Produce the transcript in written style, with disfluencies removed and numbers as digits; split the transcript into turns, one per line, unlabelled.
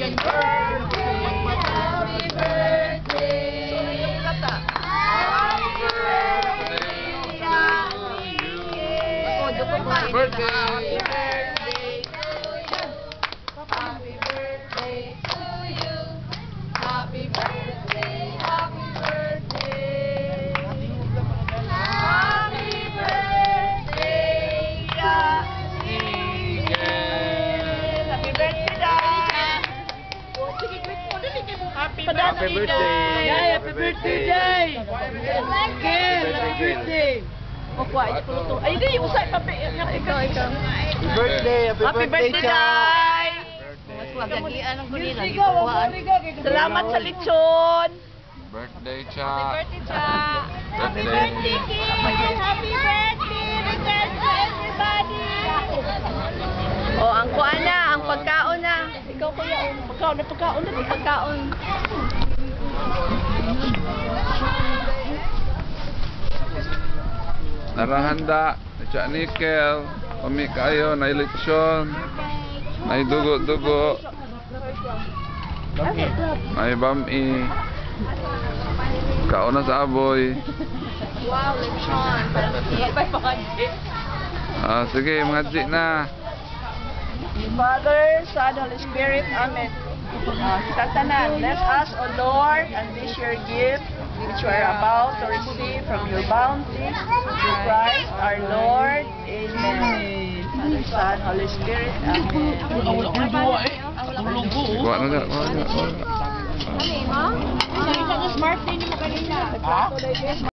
Happy birthday. Happy birthday. Happy birthday. Happy birthday to you. Happy birthday. Happy birthday. Happy birthday, Miguel. Happy birthday, Dad. Happy birthday.
Happy birthday, Jay. Happy birthday.
Ay, hindi, usay pa. Ikaw.
Happy birthday,
Happy birthday, Day. Salamat sa lechon.
Birthday, Cha.
Happy birthday, Cha.
Happy birthday,
Kim. Happy birthday. Return to everybody. Oh, ang kuha na, ang pagkaon na. Ikaw kuya, pagkaon na, pagkaon.
Narahanda, Cha Nickel, pami kayo, na eleksyon, na dugo-dugo, may bami, kauna sa aboy.
Wow, lechon.
Sige, mga G na.
Father, Son, Holy Spirit, Amen. Tatanan, bless us, O Lord, and this your gift, which we are about to receive from your bounty, through Christ our Lord. Amen. Father, Son, Holy Spirit, Amen.
Kuha na na, kuha na.
Smart din mo kanina.